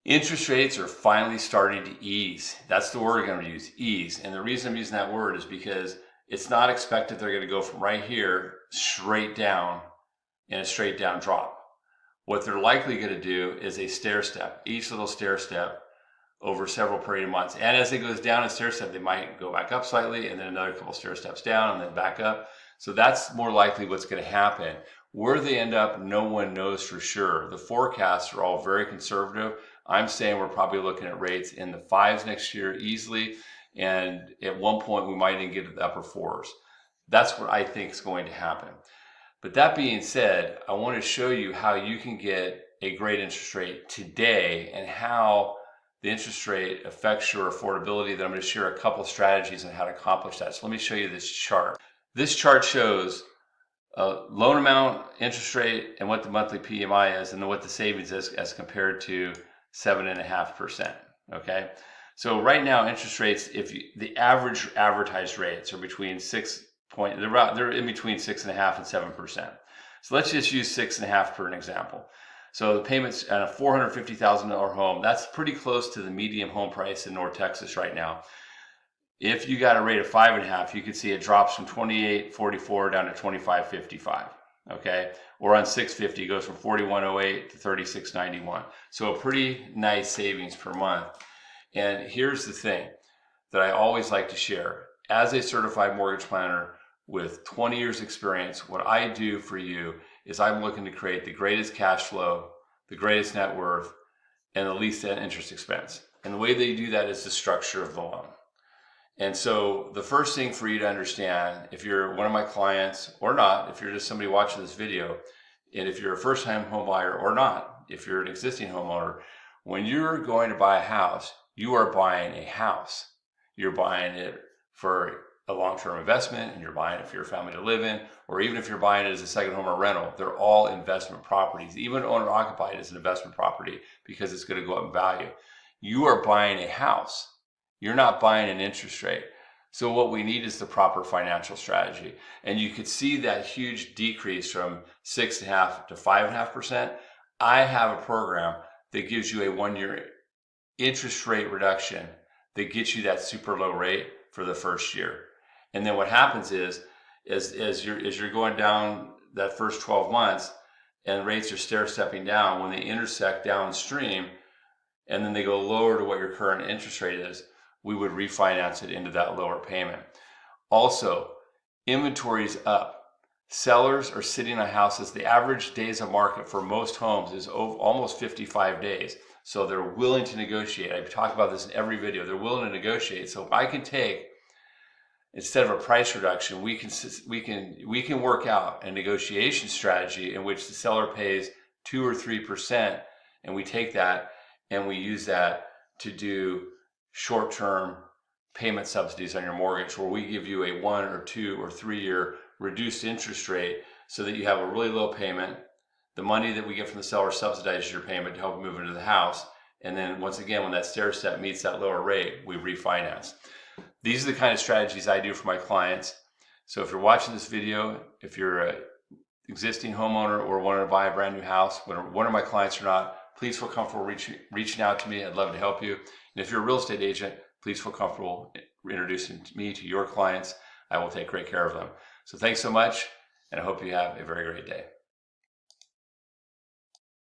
Interest rates are finally starting to ease. That's the word I'm going to use, ease. And the reason I'm using that word is because it's not expected they're going to go from right here straight down in a straight down drop. What they're likely going to do is a stair step, each little stair step over several period of months. And as it goes down a stair step, they might go back up slightly and then another couple stair steps down and then back up. So that's more likely what's going to happen. Where they end up, no one knows for sure. The forecasts are all very conservative. I'm saying we're probably looking at rates in the 5s next year easily. And at one point, we might even get to the upper 4s. That's what I think is going to happen. But that being said, I want to show you how you can get a great interest rate today and how the interest rate affects your affordability. Then I'm going to share a couple strategies on how to accomplish that. So let me show you this chart. This chart shows loan amount, interest rate, and what the monthly PMI is, and then what the savings is as compared to 7.5%. Okay, so right now interest rates, the average advertised rates are between they're in between 6.5% and 7%. So let's just use 6.5 for an example. So the payments on a $450,000 home, that's pretty close to the median home price in North Texas right now. If you got a rate of 5.5, you could see it drops from $28.44 down to $25.55. Okay, or on 650 it goes from $41.08 to $36.91. So a pretty nice savings per month. And here's the thing that I always like to share. As a certified mortgage planner with 20 years experience, what I do for you is I'm looking to create the greatest cash flow, the greatest net worth, and the least interest expense. And the way they do that is the structure of the loan. And so the first thing for you to understand, if you're one of my clients or not, if you're just somebody watching this video, and if you're a first-time home buyer or not, if you're an existing homeowner, when you're going to buy a house, you are buying a house. You're buying it for a long-term investment, and you're buying it for your family to live in, or even if you're buying it as a second home or rental, they're all investment properties. Even owner-occupied is an investment property because it's going to go up in value. You are buying a house. You're not buying an interest rate. So what we need is the proper financial strategy. And you could see that huge decrease from 6.5% to 5.5%. I have a program that gives you a 1-year interest rate reduction that gets you that super low rate for the first year. And then what happens is, as you're going down that first 12 months and rates are stair stepping down, when they intersect downstream and then they go lower to what your current interest rate is, we would refinance it into that lower payment. Also, inventory is up. Sellers are sitting on houses. The average days of market for most homes is almost 55 days. So they're willing to negotiate. I talk about this in every video. They're willing to negotiate. So if I can take, instead of a price reduction, we can work out a negotiation strategy in which the seller pays 2 or 3%, and we take that and we use that to do short-term payment subsidies on your mortgage, where we give you a 1 or 2 or 3 year reduced interest rate so that you have a really low payment. The money that we get from the seller subsidizes your payment to help move into the house. And then once again, when that stair step meets that lower rate, we refinance. These are the kind of strategies I do for my clients. So if you're watching this video, if you're an existing homeowner or want to buy a brand new house, whether one of my clients or not, please feel comfortable reaching out to me. I'd love to help you. And if you're a real estate agent, please feel comfortable introducing me to your clients. I will take great care of them. So thanks so much, and I hope you have a very great day.